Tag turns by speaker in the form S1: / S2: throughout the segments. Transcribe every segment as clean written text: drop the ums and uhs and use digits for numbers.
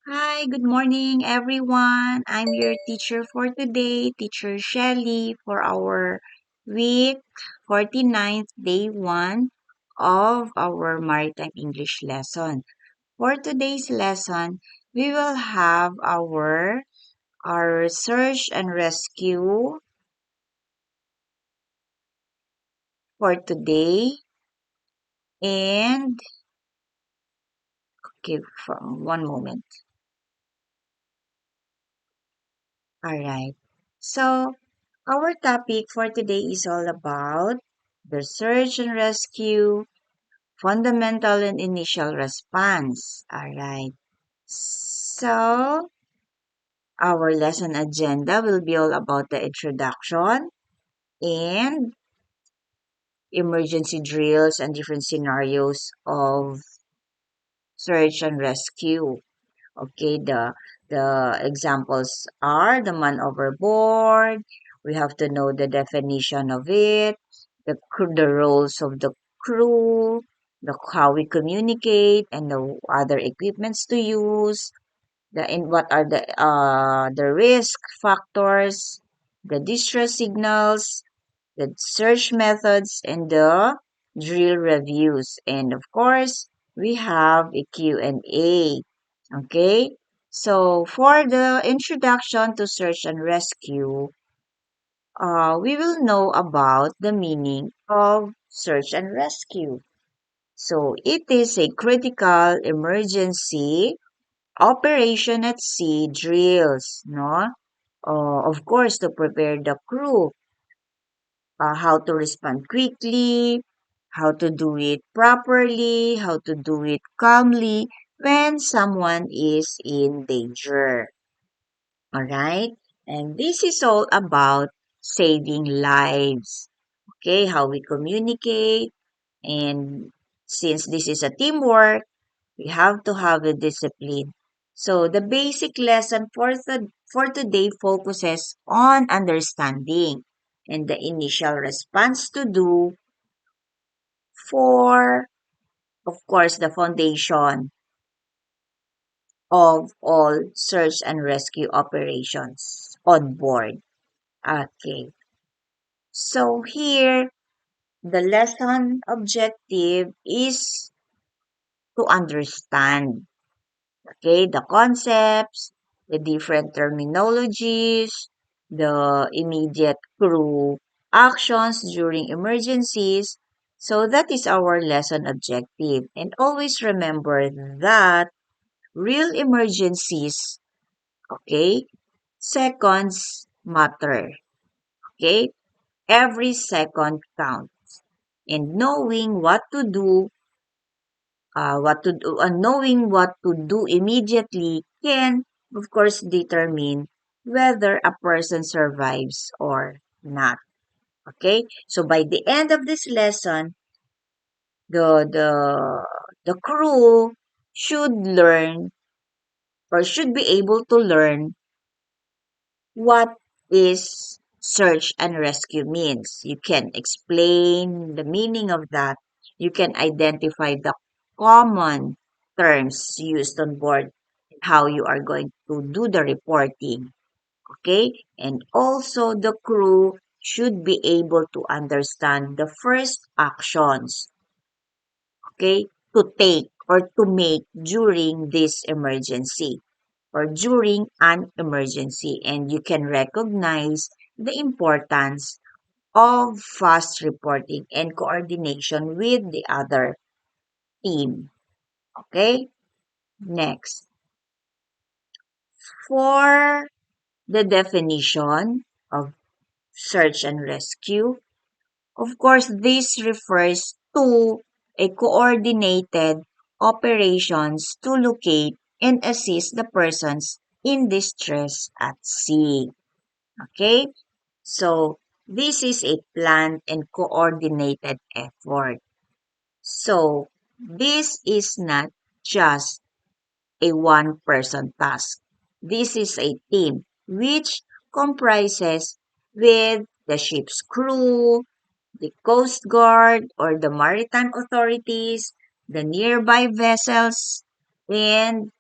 S1: Hi, good morning, everyone. I'm your teacher for today, Teacher Shelly, for our week 49th, day 1 of our Maritime English lesson. For today's lesson, we will have our search and rescue for today. And, okay, from one moment. All right. So, our topic for today is all about the search and rescue, fundamental and initial response. All right. So, our lesson agenda will be all about the introduction and emergency drills and different scenarios of search and rescue. Okay, the examples are the man overboard. We have to know the definition of it, the roles of the crew, the how we communicate, and the other equipments to use. What are the risk factors, the distress signals, the search methods, and the drill reviews. And of course, we have a Q&A. Okay? So, for the introduction to search and rescue, we will know about the meaning of search and rescue. So, it is a critical emergency operation at sea drills, no? Of course, to prepare the crew, how to respond quickly, how to do it properly, how to do it calmly when someone is in danger. All right? And this is all about saving lives. Okay, how we communicate. And since this is a teamwork, we have to have a discipline. So the basic lesson for today focuses on understanding and the initial response to do for, of course, the foundation of all search and rescue operations on board. Okay. So here, the lesson objective is to understand, okay, the concepts, the different terminologies, the immediate crew actions during emergencies. So that is our lesson objective. And always remember that real emergencies, okay, seconds matter, okay? Every second counts. And knowing what to do, knowing what to do immediately can, of course, determine whether a person survives or not. Okay? So by the end of this lesson, the the the crew should learn or should be able to learn what is search and rescue means. You can explain the meaning of that. You can identify the common terms used on board, how you are going to do the reporting. Okay? And also the crew should be able to understand the first actions, okay, to take or to make during this emergency or during an emergency, and you can recognize the importance of fast reporting and coordination with the other team. Okay, next. For the definition of search and rescue, of course, this refers to a coordinated operations to locate and assist the persons in distress at sea. Okay? So, this is a planned and coordinated effort. So, this is not just a one-person task. This is a team which comprises with the ship's crew, the Coast Guard or the maritime authorities, the nearby vessels, and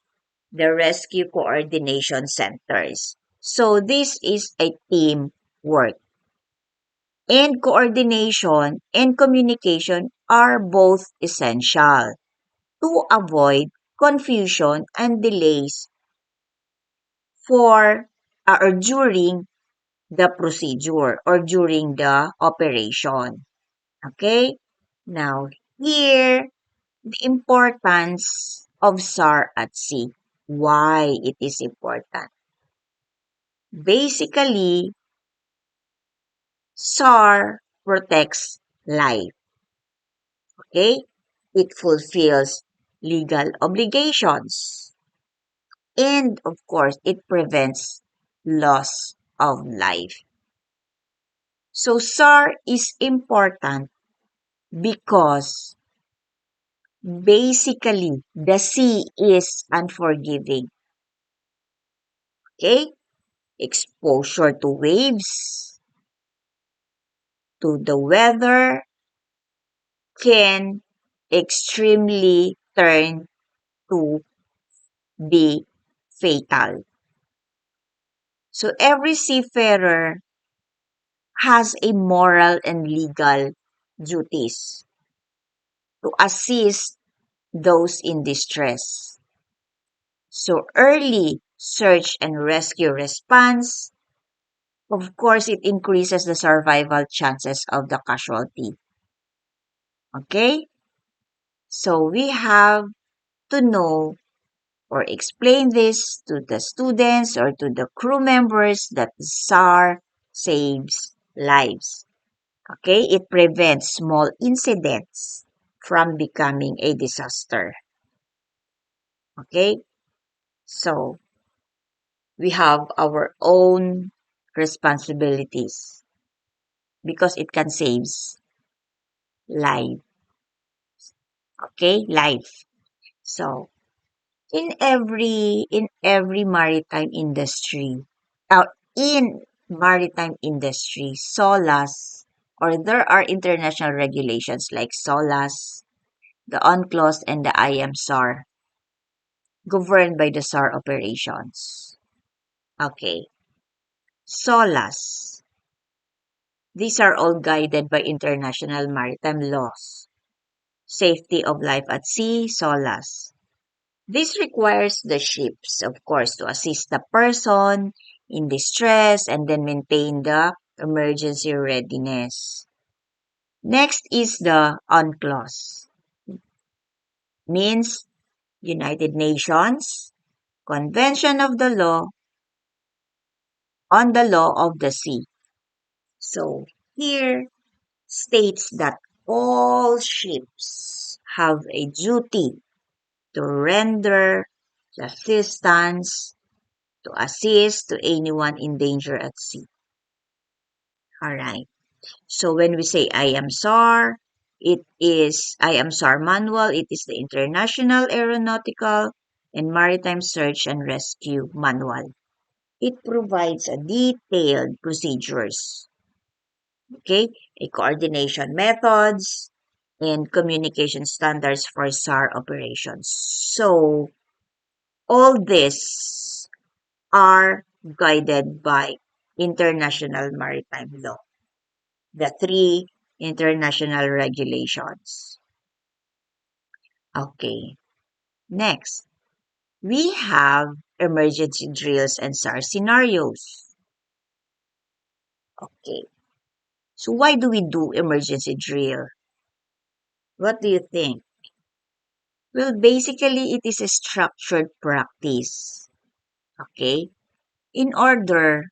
S1: the rescue coordination centers. So this is a team work. And coordination and communication are both essential to avoid confusion and delays for or during the procedure or during the operation. Okay? Now, here, the importance of SAR at sea. Why it is important? Basically, SAR protects life. Okay? It fulfills legal obligations. And of course, it prevents loss of life. So SAR is important because basically the sea is unforgiving. Okay? Exposure to waves, to the weather can extremely turn to be fatal. So every seafarer has a moral and legal duties to assist those in distress. So early search and rescue response, of course, it increases the survival chances of the casualty. Okay? So we have to know or explain this to the students or to the crew members that SAR saves lives. Okay? It prevents small incidents from becoming a disaster. Okay? So we have our own responsibilities because it can save life. Okay? Life. So in every maritime industry, uh, in maritime industry, SOLAS, or there are international regulations like SOLAS, the UNCLOS, and the IMSAR, governed by the SAR operations. Okay, SOLAS. These are all guided by international maritime laws. Safety of life at sea, SOLAS. This requires the ships, of course, to assist the person in distress and then maintain the emergency readiness. Next is the UNCLOS, means United Nations Convention of the Law on the Law of the Sea. So here states that all ships have a duty to render assistance to assist to anyone in danger at sea. All right. So when we say IMSAR, it is IMSAR manual. It is the International Aeronautical and Maritime Search and Rescue Manual. It provides a detailed procedures, okay, a coordination methods, and communication standards for SAR operations. So all this are guided by international maritime law, the three international regulations. Okay, next, we have emergency drills and SAR scenarios. Okay, so why do we do emergency drill? What do you think? Well, basically, it is a structured practice. Okay, in order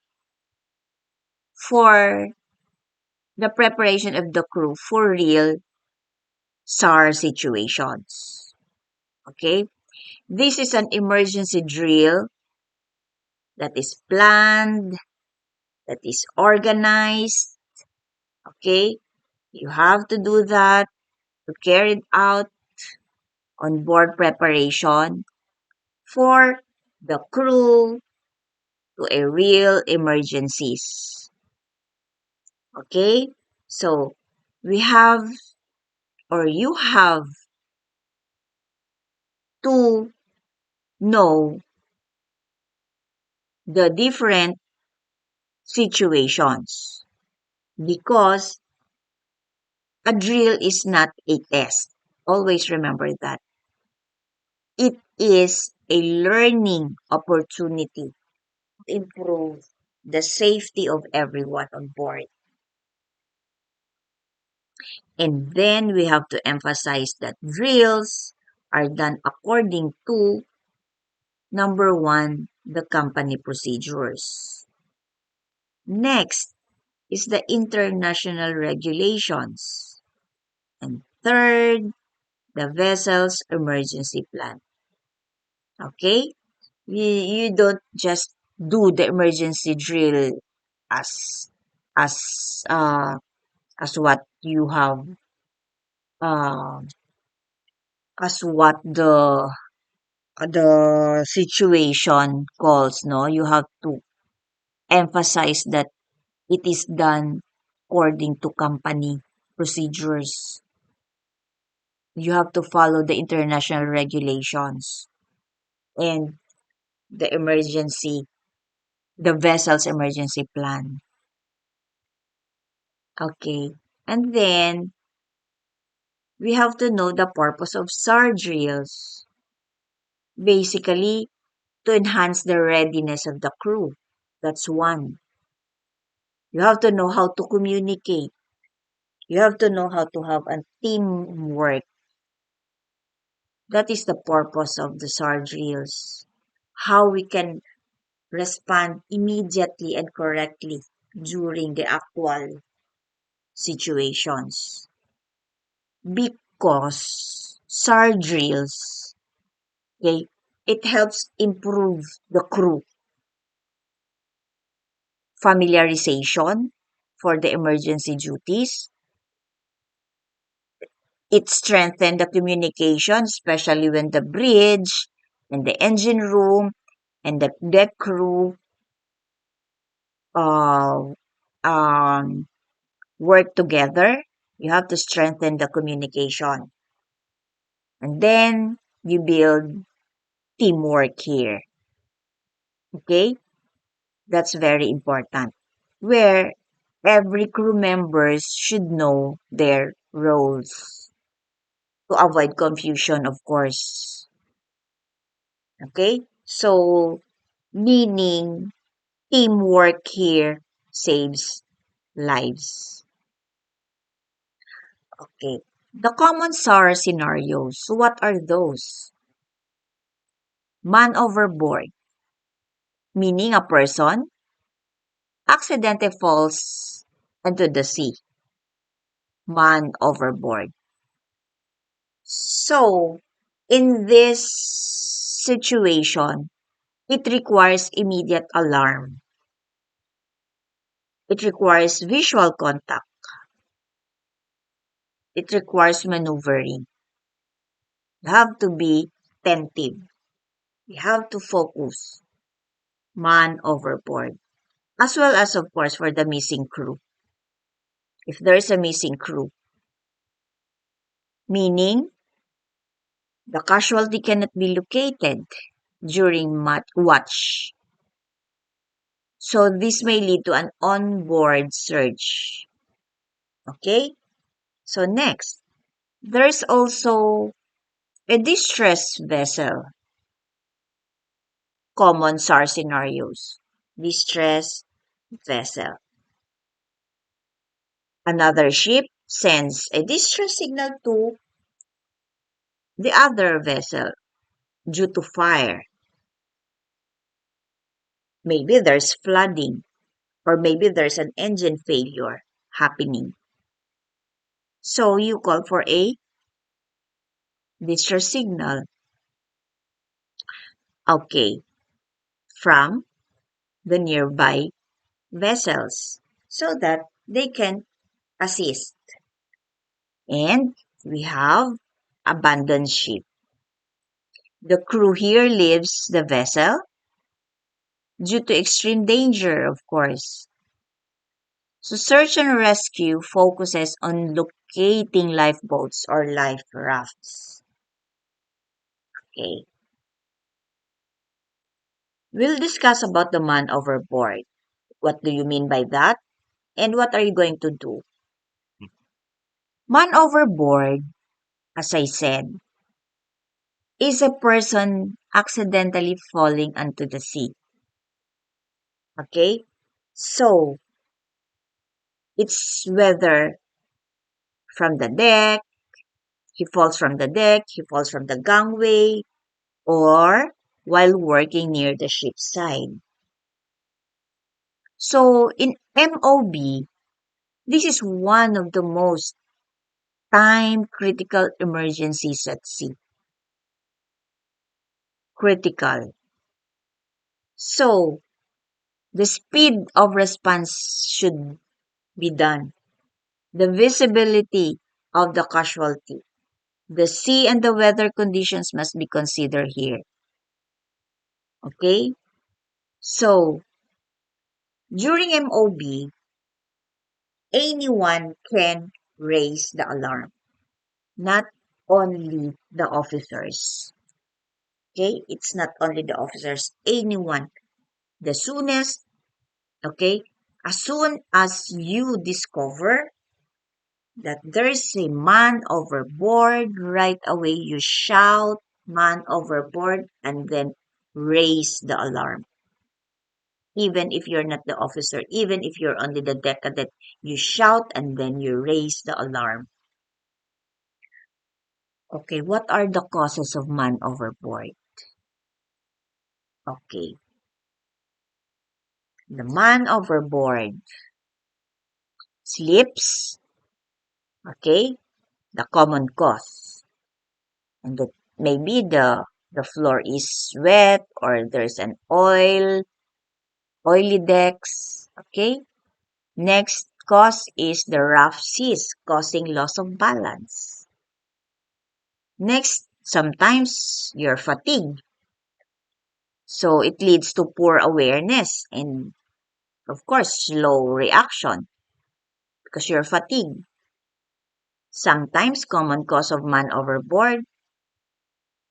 S1: for the preparation of the crew for real SAR situations. Okay, this is an emergency drill that is planned, that is organized. Okay, you have to do that to carry it out on board preparation for the crew to a real emergencies. Okay, so we have or you have to know the different situations because a drill is not a test. Always remember that. It is a learning opportunity to improve the safety of everyone on board. And then we have to emphasize that drills are done according to number one, the company procedures. Next is the international regulations. And third, the vessel's emergency plan. Okay? You don't just do the emergency drill as as uh as what you have uh as what the situation calls, no? You have to emphasize that it is done according to company procedures. You have to follow the international regulations and the the vessel's emergency plan. Okay. And then we have to know the purpose of SAR drills. Basically, to enhance the readiness of the crew. That's one. You have to know how to communicate. You have to know how to have a teamwork. That is the purpose of the SAR drills. How we can respond immediately and correctly during the actual situations. Because SAR drills, okay, it helps improve the crew familiarization for the emergency duties. It strengthened the communication, especially when the bridge and the engine room and the deck crew uh, um, work together. You have to strengthen the communication. And then you build teamwork here. Okay? That's very important. Where every crew members should know their roles to avoid confusion, of course. Okay? So, meaning teamwork here saves lives. Okay. The common SAR scenarios, what are those? Man overboard, meaning a person accidentally falls into the sea. Man overboard. So, in this situation, it requires immediate alarm. It requires visual contact. It requires maneuvering. You have to be attentive. You have to focus. Man overboard. As well as, of course, for the missing crew. If there is a missing crew, meaning the casualty cannot be located during watch. So this may lead to an onboard search. Okay? So next, there's also a distress vessel. Common SAR scenarios. Distress vessel. Another ship sends a distress signal to the other vessel due to fire. Maybe there's flooding or maybe there's an engine failure happening. So you call for a distress signal. Okay, from the nearby vessels so that they can assist. And we have abandoned ship. The crew here leaves the vessel due to extreme danger, of course. So search and rescue focuses on locating lifeboats or life rafts. Okay. We'll discuss about the man overboard. What do you mean by that? And what are you going to do? Man overboard, as I said, is a person accidentally falling onto the sea. Okay? So, it's whether from the deck, he falls from the deck, he falls from the gangway, or while working near the ship's side. So, in MOB, this is one of the most time critical emergencies at sea. Critical. So, the speed of response should be done. The visibility of the casualty. The sea and the weather conditions must be considered here. Okay? So, during MOB, anyone can raise the alarm, not only the officers. Okay? It's not only the officers, anyone. The soonest, okay? As soon as you discover that there's a man overboard, right away you shout, man overboard, and then raise the alarm. Even if you're not the officer, even if you're only the deck cadet, you shout and then you raise the alarm. Okay, what are the causes of man overboard? Okay, the man overboard slips, okay, the common cause. And that maybe the floor is wet or there's an oily decks, okay? Next cause is the rough seas causing loss of balance. Next, sometimes you're fatigued. So it leads to poor awareness and of course slow reaction because you're fatigued. Sometimes common cause of man overboard,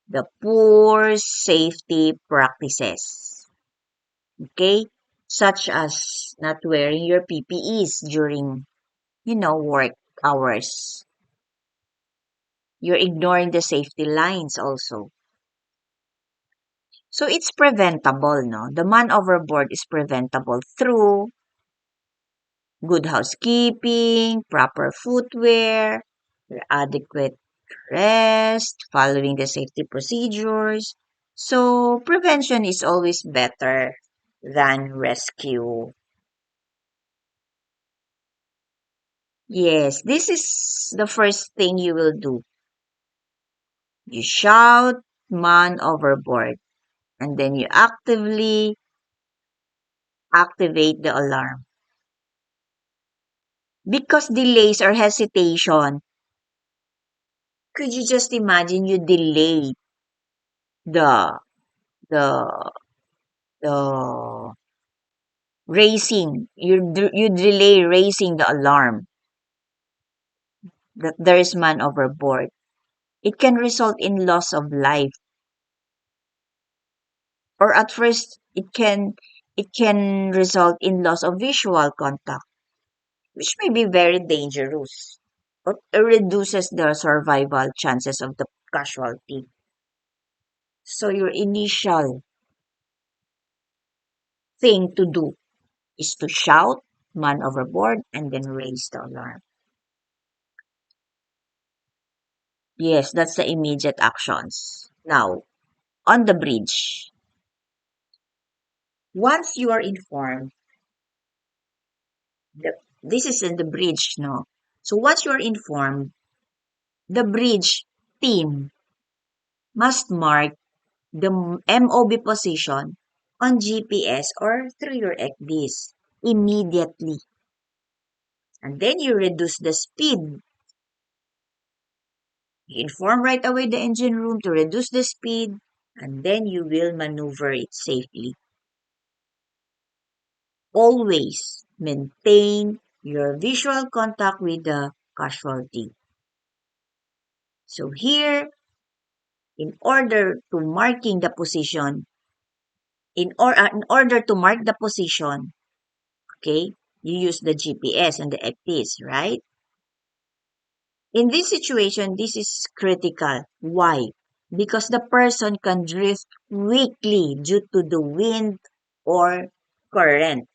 S1: the poor safety practices. Okay? Such as not wearing your PPEs during, work hours. You're ignoring the safety lines also. So it's preventable, no? The man overboard is preventable through good housekeeping, proper footwear, adequate rest, following the safety procedures. So prevention is always better than rescue. Yes, this is the first thing you will do. You shout, man overboard, and then you actively activate the alarm. Because delays or hesitation, could you just imagine you delay the the the you delay raising the alarm that there is man overboard. It can result in loss of life, or at first it can result in loss of visual contact, which may be very dangerous. It reduces the survival chances of the casualty. So your initial thing to do is to shout, man overboard, and then raise the alarm. Yes, that's the immediate actions. Now, on the bridge, once you are informed, this is in the bridge, no? So once you are informed, the bridge team must mark the MOB position on GPS or through your ECDs immediately. And then you reduce the speed. You inform right away the engine room to reduce the speed, and then you will maneuver it safely. Always maintain your visual contact with the casualty. So here, in order to marking the position, in order to mark the position, okay, you use the GPS and the EPIs, right? In this situation, this is critical. Why? Because the person can drift weakly due to the wind or current.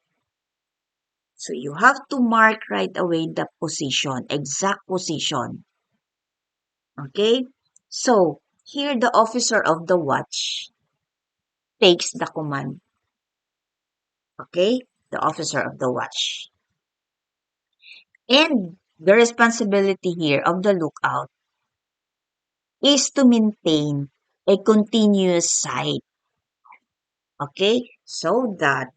S1: So you have to mark right away the position, exact position. Okay? So here the officer of the watch takes the command. Okay? The officer of the watch. And the responsibility here of the lookout is to maintain a continuous sight. Okay? So that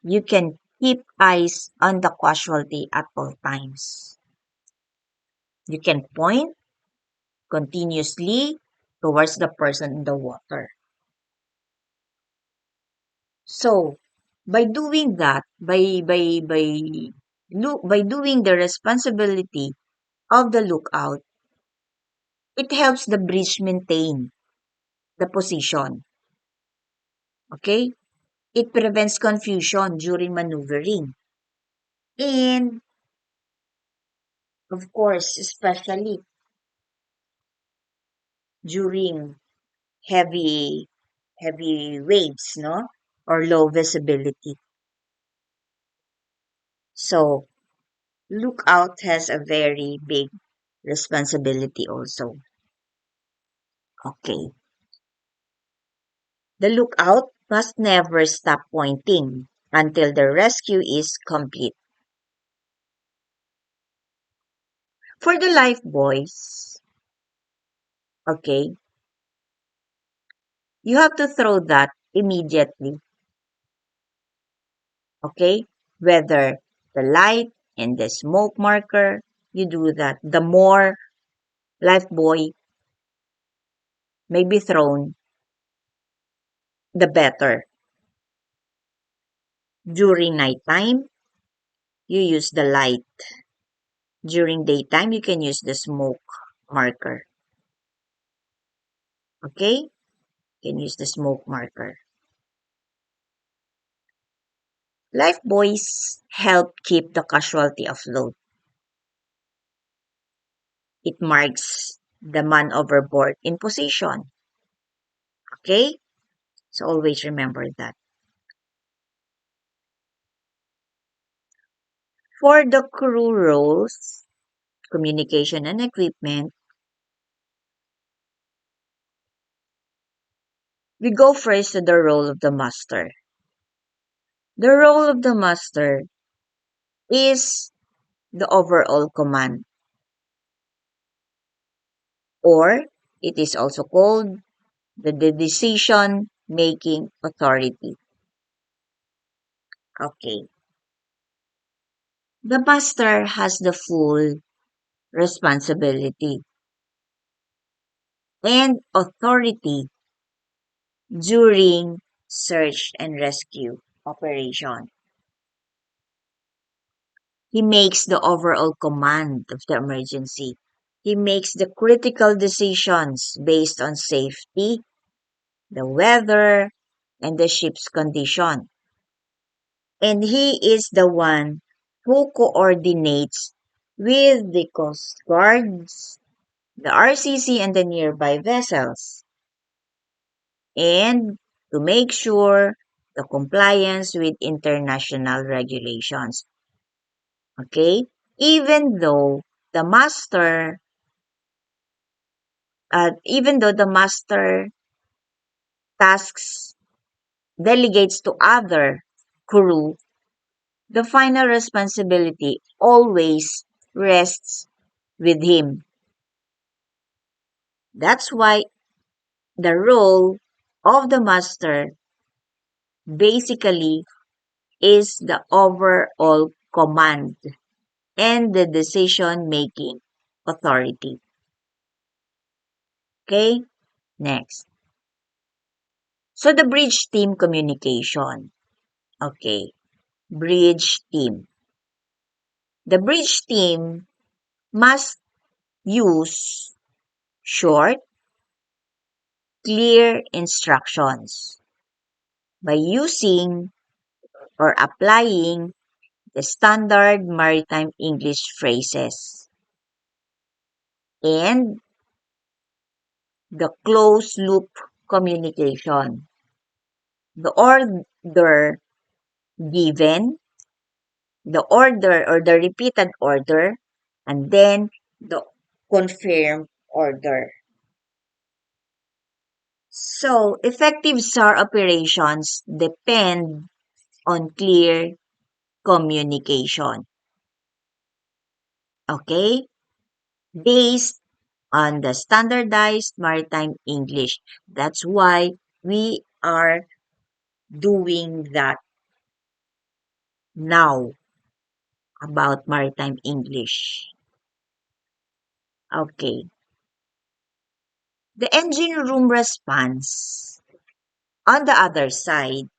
S1: you can keep eyes on the casualty at all times. You can point continuously towards the person in the water. So, by doing that, by doing the responsibility of the lookout, it helps the bridge maintain the position. Okay? It prevents confusion during maneuvering. And, of course, especially during heavy, heavy waves, no? Or low visibility. So, lookout has a very big responsibility also. Okay. The lookout must never stop pointing until the rescue is complete. For the life buoys, okay, you have to throw that immediately, okay? Whether the light and the smoke marker, you do that. The more life buoy may be thrown, the better. During nighttime, you use the light. During daytime, you can use the smoke marker. Okay? You can use the smoke marker. Lifebuoys help keep the casualty afloat. It marks the man overboard in position. Okay? So always remember that. For the crew roles, communication and equipment, we go first to the role of the master. The role of the master is the overall command, or it is also called the decision making authority. Okay. The master has the full responsibility and authority during search and rescue operation. He makes the overall command of the emergency. He makes the critical decisions based on safety, the weather, and the ship's condition. And he is the one who coordinates with the Coast Guards, the RCC, and the nearby vessels, and to make sure the compliance with international regulations. Okay? Even though the master tasks delegates to other crew, the final responsibility always rests with him. That's why the role of the master basically is the overall command and the decision making authority. Okay, next. So the bridge team communication. Okay, bridge team. The bridge team must use short, clear instructions. by using or applying the standard maritime English phrases and the closed loop communication. The order given, the order or the repeated order, and then the confirmed order. So, effective SAR operations depend on clear communication. Okay? Based on the standardized maritime English. That's why we are doing that now about maritime English. Okay. The engine room response, on the other side,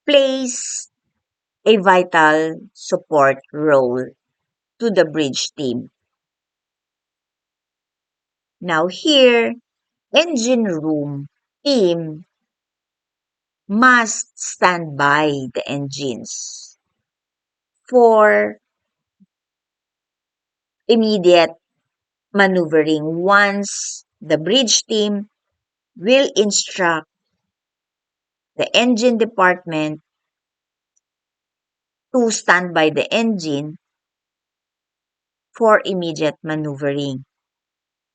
S1: plays a vital support role to the bridge team. Now here, engine room team must stand by the engines for immediate maneuvering once the bridge team will instruct the engine department to stand by the engine for immediate maneuvering.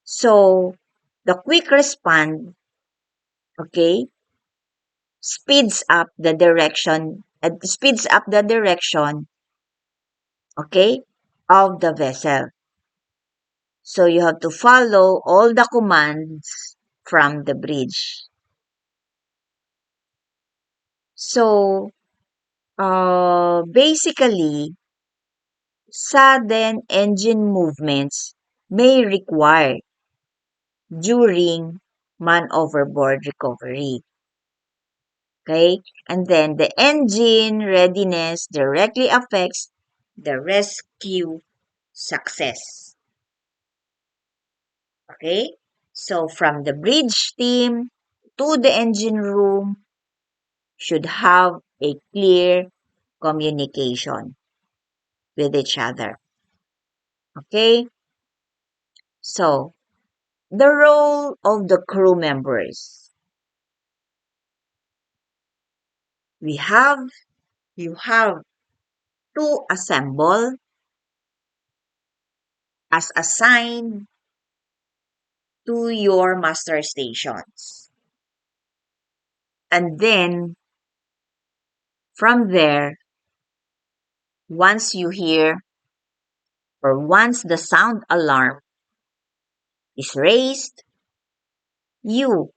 S1: So, the quick response, okay, speeds up the direction, okay, of the vessel. So, you have to follow all the commands from the bridge. So, basically, sudden engine movements may require during man overboard recovery. Okay? And then the engine readiness directly affects the rescue success. Okay? So from the bridge team to the engine room should have a clear communication with each other. Okay? So the role of the crew members. We have, you have to assemble as assigned to your master stations. And then from there, once you hear or once the sound alarm is raised, you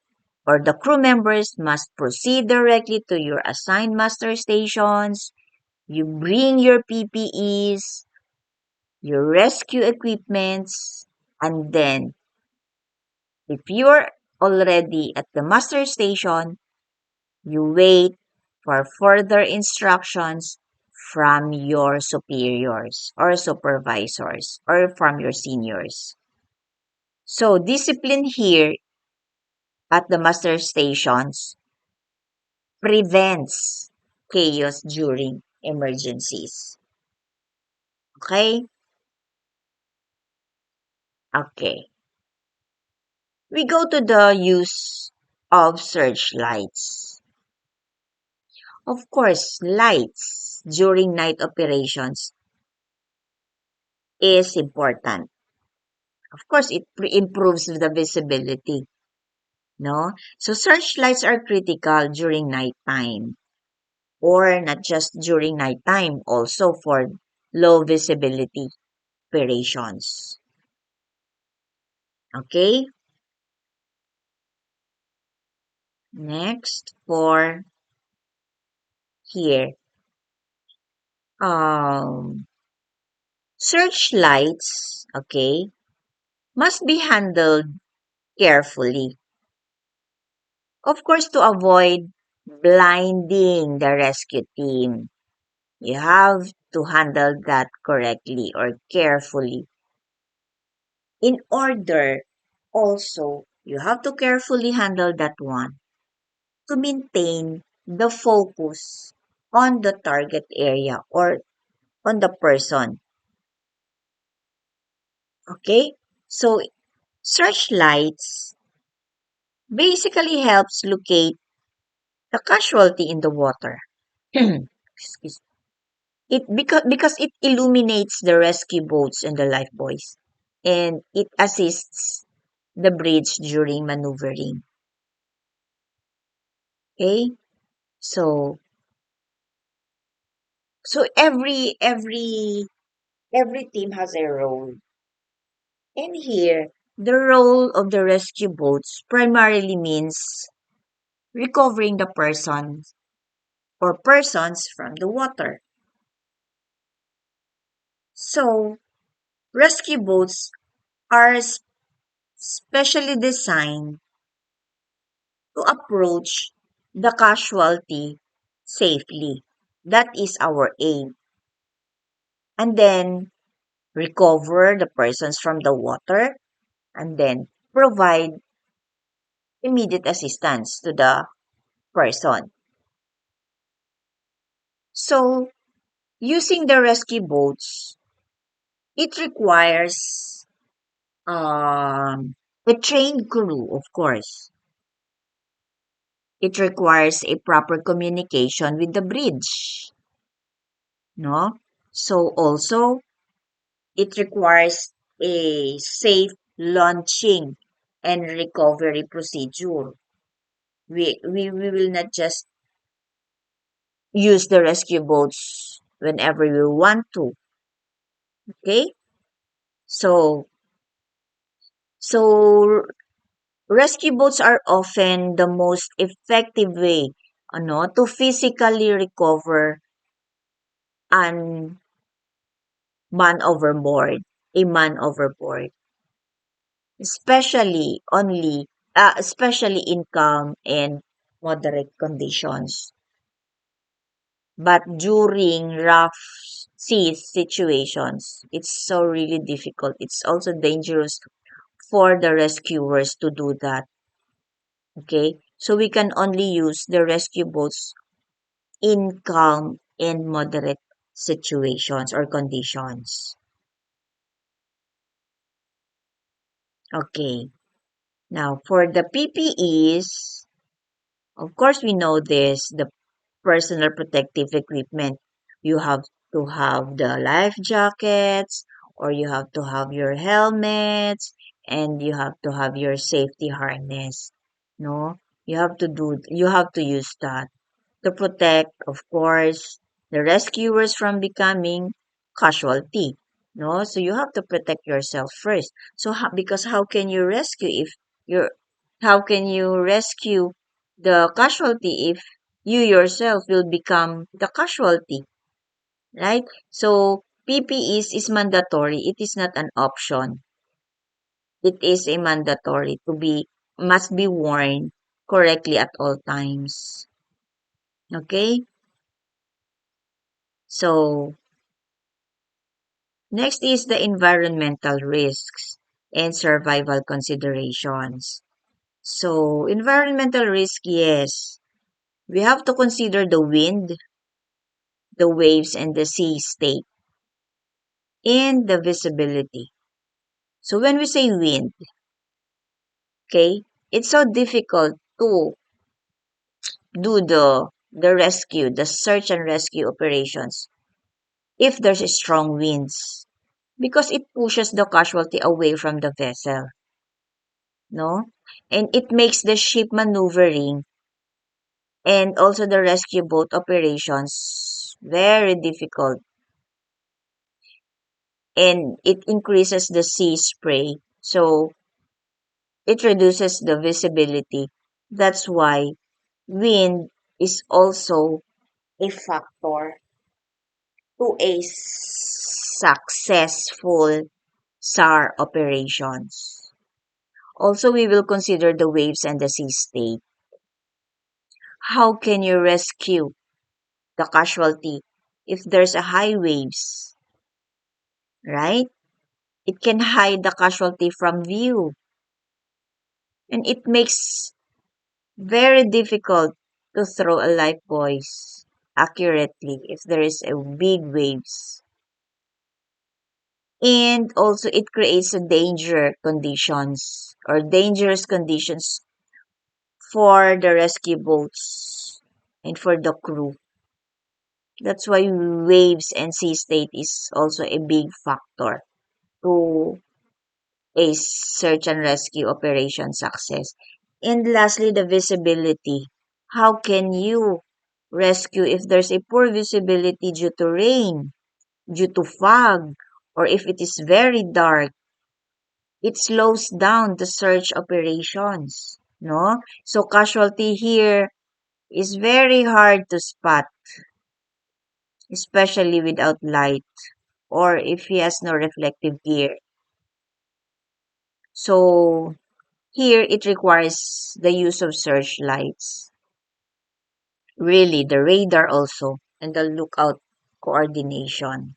S1: or the crew members must proceed directly to your assigned master stations. You bring your PPEs, your rescue equipments, and then if you're already at the master station, you wait for further instructions from your superiors or supervisors or from your seniors. So, discipline here at the master stations prevents chaos during emergencies. Okay? Okay. We go to the use of searchlights. Of course, lights during night operations is important. Of course, it improves the visibility, no? So searchlights are critical during nighttime or not just during nighttime, also for low visibility operations. Okay? Next for here. Um, Searchlights, okay, must be handled carefully. Of course, to avoid blinding the rescue team. You have to handle that correctly or carefully. In order, also, you have to carefully handle that one to maintain the focus on the target area or on the person. Okay? So, searchlights basically helps locate the casualty in the water. Excuse. Because it illuminates the rescue boats and the lifebuoys, and it assists the bridge during maneuvering. Okay? So every team has a role. And here, the role of the rescue boats primarily means recovering the person or persons from the water. So, rescue boats are specially designed to approach the casualty safely. That is our aim. And then recover the persons from the water and then provide immediate assistance to the person. So, using the rescue boats, it requires a trained crew, of course. It requires a proper communication with the bridge, no? So also, it requires a safe launching and recovery procedure. We will not just use the rescue boats whenever we want to, okay? So, so rescue boats are often the most effective way to physically recover an man overboard, a man overboard, especially in calm and moderate conditions. But during rough sea situations, it's so really difficult. It's also dangerous for the rescuers to do that. Okay, so we can only use the rescue boats in calm and moderate situations or conditions. Okay, now for the PPEs, of course we know this, the personal protective equipment. You have to have the life jackets, or you have to have your helmets, and you have to have your safety harness. No, you have to use that to protect, of course, the rescuers from becoming casualty. No, so you have to protect yourself first. So because how can you rescue if you're how can you rescue the casualty if you yourself will become the casualty, right? So PPE is mandatory. It is not an option. It is a mandatory to be must be worn correctly at all times. Okay? So next is the environmental risks and survival considerations. So, environmental risk, yes. We have to consider the wind, the waves, and the sea state, and the visibility. So, when we say wind, okay, it's so difficult to do the rescue, the search and rescue operations if there's a strong winds because it pushes the casualty away from the vessel, no? And it makes the ship maneuvering and also the rescue boat operations very difficult, and it increases the sea spray, so it reduces the visibility. That's why wind is also a factor to a successful SAR operations. Also, we will consider the waves and the sea state. How can you rescue the casualty if there's a high waves, right? It can hide the casualty from view, and it makes very difficult to throw a life buoys accurately if there is a big waves. And also it creates a danger conditions or dangerous conditions for the rescue boats and for the crew. That's why waves and sea state is also a big factor to a search and rescue operation success. And lastly, the visibility. How can you rescue if there's a poor visibility due to rain, due to fog, or if it is very dark? It slows down the search operations, no? So casualty here is very hard to spot, especially without light or if he has no reflective gear. So here it requires the use of searchlights. Really, the radar also and the lookout coordination.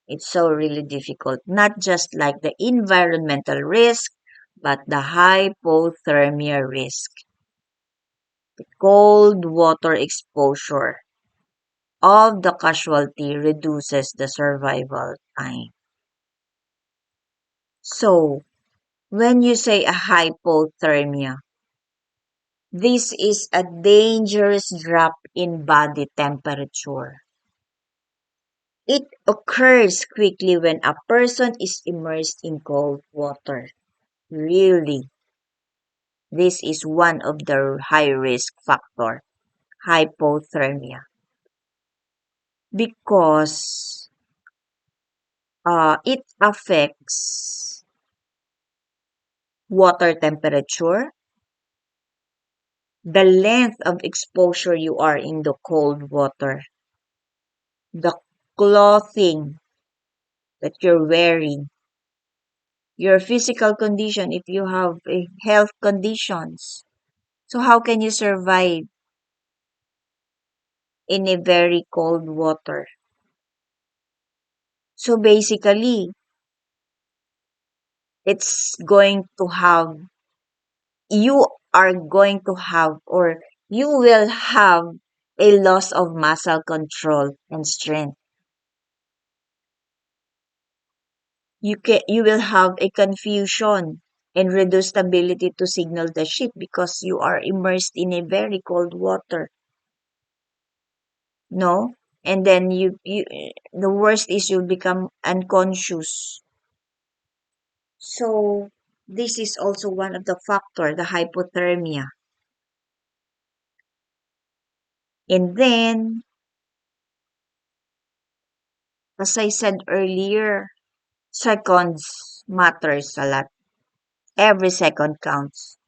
S1: It's so really difficult. Not just like the environmental risk, but the hypothermia risk. The cold water exposure of the casualty reduces the survival time. So, when you say a hypothermia, this is a dangerous drop in body temperature. It occurs quickly when a person is immersed in cold water. Really, this is one of the high risk factor, hypothermia, because it affects water temperature, the length of exposure you are in the cold water, the clothing that you're wearing, your physical condition if you have a health conditions. So how can you survive in a very cold water? So basically, it's going to have, you are going to have, or you will have a loss of muscle control and strength. You will have a confusion and reduced ability to signal the ship because you are immersed in a very cold water. No? And then you the worst is you'll become unconscious. So this is also one of the factor, the hypothermia. And then, as I said earlier, seconds matters a lot. Every second counts.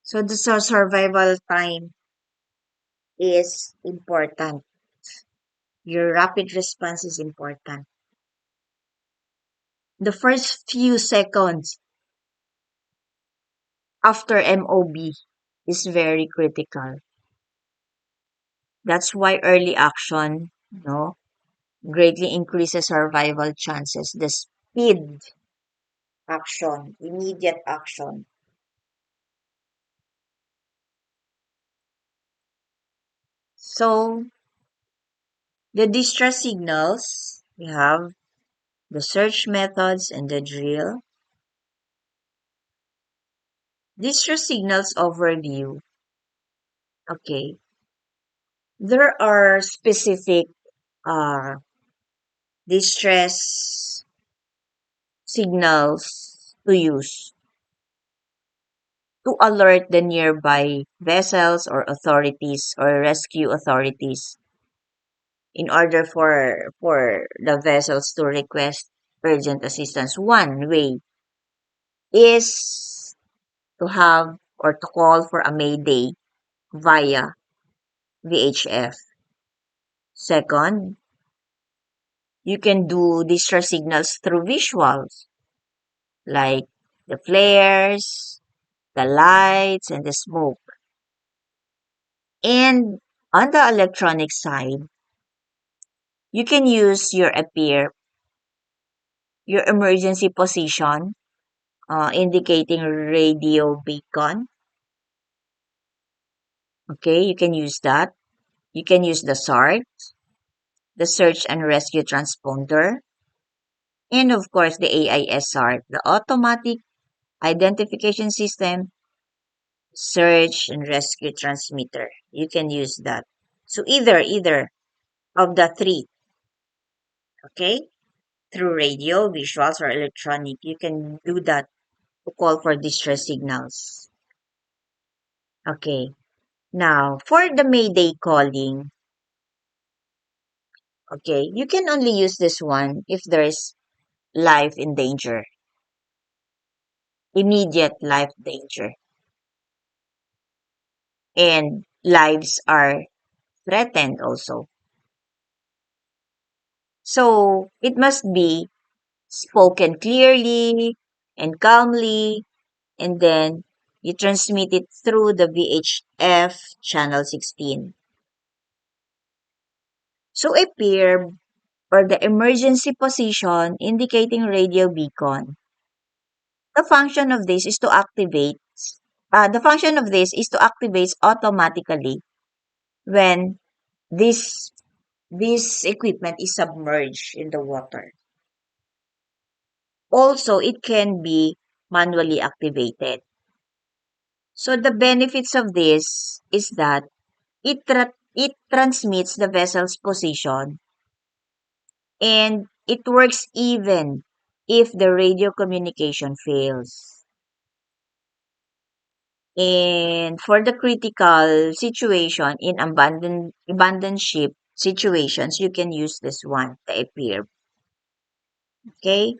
S1: So the survival time is important. Your rapid response is important. The first few seconds after MOB is very critical. That's why early action, no, greatly increases survival chances. The speed action, immediate action. So the distress signals, we have the search methods and the drill. Distress signals overview. Okay. There are specific uh, distress signals to use to alert the nearby vessels or authorities or rescue authorities in order for the vessels to request urgent assistance. One way is to have or to call for a mayday via VHF. Second, you can do distress signals through visuals like the flares, the lights, and the smoke. And on the electronic side, you can use your appear, your emergency position, indicating radio beacon, Okay, you can use that. You can use the SART, the Search and Rescue Transponder, and of course the AISR, the Automatic Identification System Search and Rescue Transmitter. You can use that. So either of the three, okay? Through radio, visuals, or electronic, you can do that to call for distress signals. Okay. Now, for the Mayday calling, okay, you can only use this one if there's life in danger, immediate life danger, and lives are threatened also. So it must be spoken clearly and calmly, and then you transmit it through the VHF channel 16. So a pair or the emergency position indicating radio beacon. The function of this is to activate the function of this is to activate automatically when this this equipment is submerged in the water. Also, it can be manually activated. So the benefits of this is that it transmits the vessel's position and it works even if the radio communication fails. And for the critical situation in abandoned ship situations, you can use this one, the appear. Okay.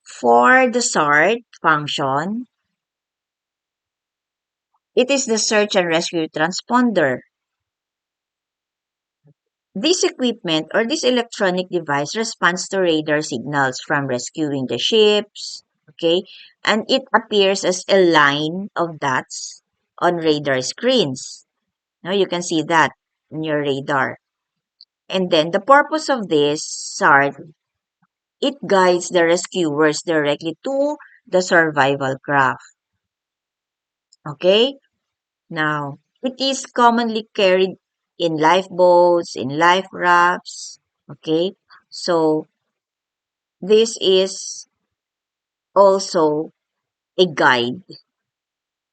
S1: For the SART function, it is the search and rescue transponder. This equipment or this electronic device responds to radar signals from rescuing the ships, okay? And it appears as a line of dots on radar screens. Now you can see that in your radar. And then the purpose of this SART, it guides the rescuers directly to the survival craft. Okay? Now, it is commonly carried in lifeboats, in life rafts. Okay? So, this is also a guide,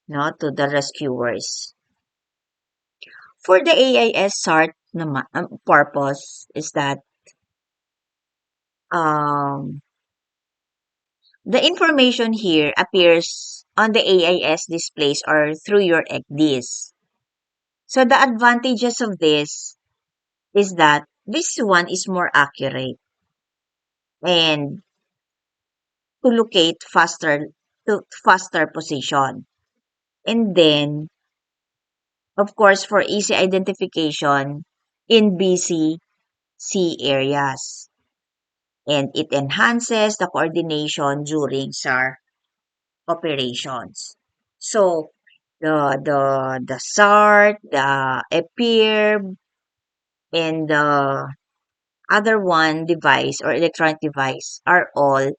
S1: no, to the rescuers. For the AIS SART naman, purpose is that um, the information here appears on the AIS displays or through your ECDIS. So the advantages of this is that this one is more accurate and to locate faster position. And then, of course, for easy identification in busy sea areas. And it enhances the coordination during SAR operations. So the SART, the EPIRB, and the other one device or electronic device all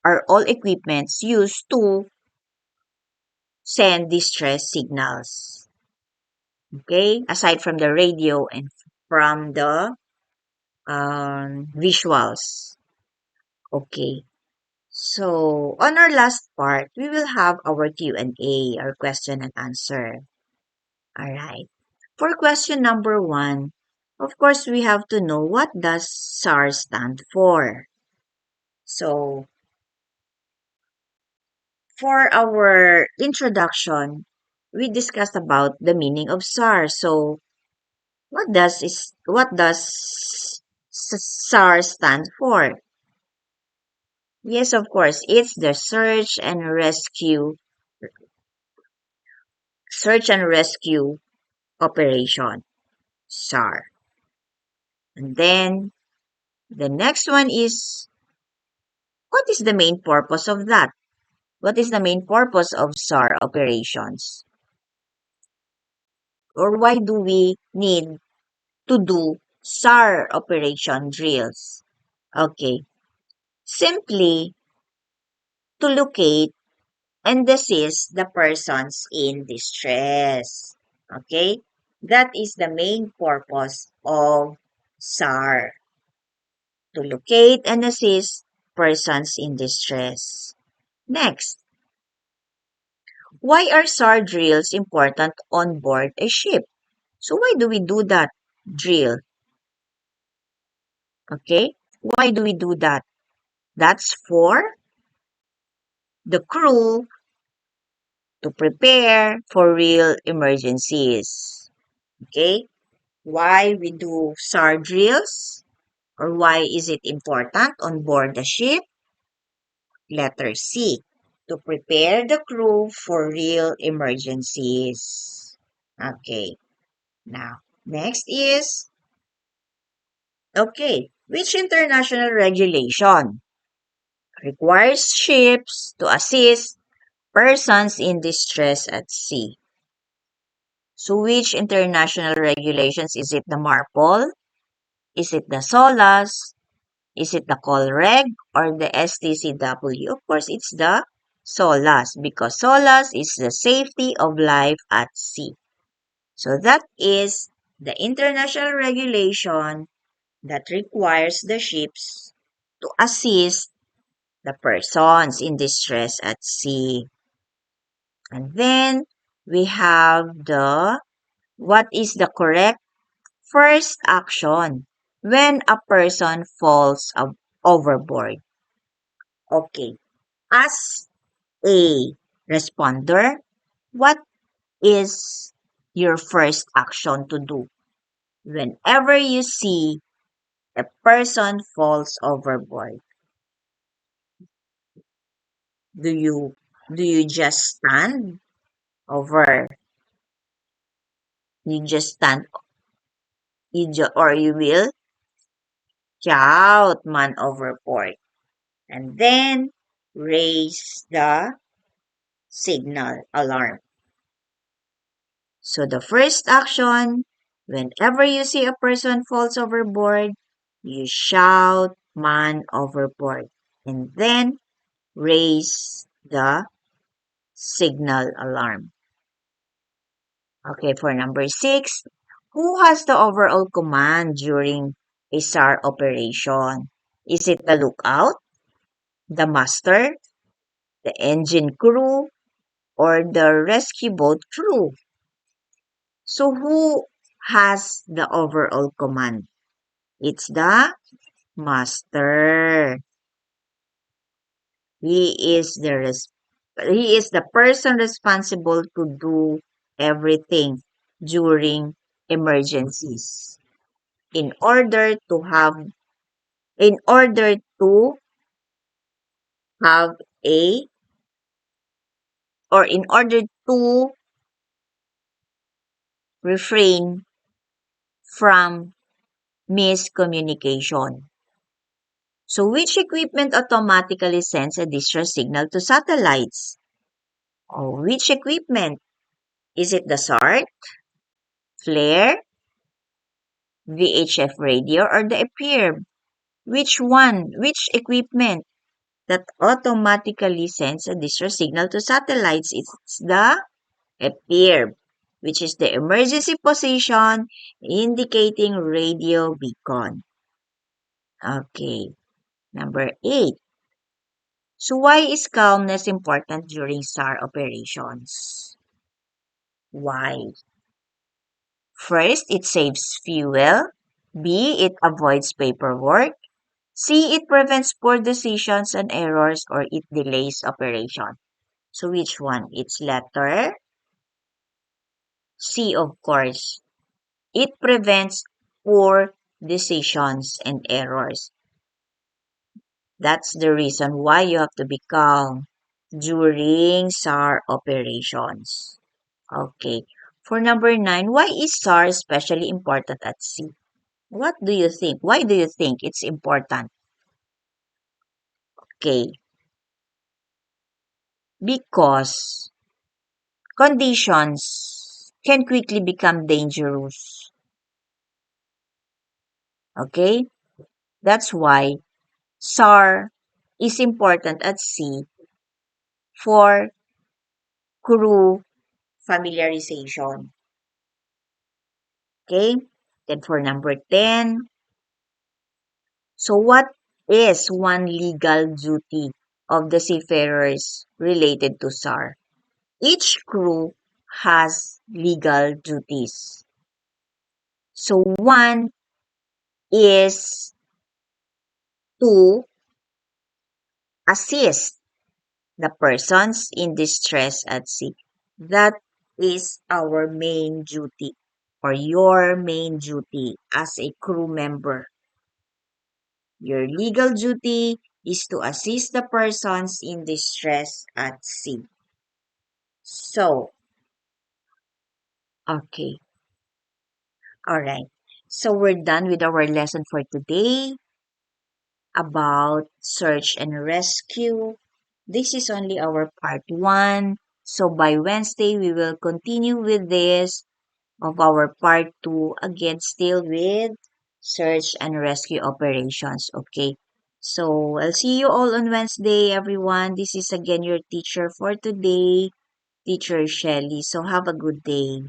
S1: are all equipments used to send distress signals. Okay, aside from the radio and from the visuals. Okay. So on our last part, we will have our Q&A, our question and answer. All right. For question number one, of course, we have to know what does SAR stand for. So for our introduction, we discussed about the meaning of SAR. So SAR stand for? Yes, of course, it's the search and rescue operation, SAR. And then the next one is what is the main purpose of that? What is the main purpose of SAR operations? Or why do we need to do SAR operation drills? Okay. Simply to locate and assist the persons in distress. Okay? That is the main purpose of SAR, to locate and assist persons in distress. Next, why are SAR drills important on board a ship? So why do we do that drill? Okay? Why do we do that? That's for the crew to prepare for real emergencies. Okay? Why we do SAR drills? Or why is it important on board the ship? Letter C. To prepare the crew for real emergencies. Okay. Now, next is, okay, which international regulation requires ships to assist persons in distress at sea? So, which international regulations? Is it the MARPOL? Is it the SOLAS? Is it the COLREG or the STCW? Of course, it's the SOLAS because SOLAS is the safety of life at sea. So that is the international regulation that requires the ships to assist the persons in distress at sea. And then we have what is the correct first action when a person falls overboard? Okay. As a responder, what is your first action to do whenever you see a person falls overboard? Do you just stand over you just stand or you will shout man overboard and then raise the signal alarm? So the first action, whenever you see a person falls overboard, you shout man overboard and then raise the signal alarm. Okay, for number 6, who has the overall command during a SAR operation? Is it the lookout, the master, the engine crew, or the rescue boat crew? So who has the overall command? It's the master. He is he is the person responsible to do everything during emergencies. In order to have in order to have a or in order to refrain from miscommunication. So which equipment automatically sends a distress signal to satellites? Or which equipment? Is it the SART, flare, VHF radio, or the EPIRB? Which one? Which equipment that automatically sends a distress signal to satellites? It's the EPIRB, which is the emergency position indicating radio beacon. Okay, number 8. So why is calmness important during SAR operations? Why? First, it saves fuel. B, it avoids paperwork. C, it prevents poor decisions and errors, or it delays operation. So which one? It's letter C, of course. It prevents poor decisions and errors. That's the reason why you have to be calm during SAR operations. Okay. For number 9, why is SAR especially important at sea? What do you think? Why do you think it's important? Okay. Because conditions can quickly become dangerous. Okay? That's why SAR is important at sea for crew familiarization. Okay? Then for number 10, so what is one legal duty of the seafarers related to SAR? Each crew has legal duties. So one is to assist the persons in distress at sea. That is our main duty or your main duty as a crew member. Your legal duty is to assist the persons in distress at sea. So, okay, all right. So we're done with our lesson for today about search and rescue. This is only our part 1. So by Wednesday, we will continue with this of our part 2, again still with search and rescue operations. Okay. So I'll see you all on Wednesday, everyone. This is again your teacher for today, Teacher Shelly. So have a good day.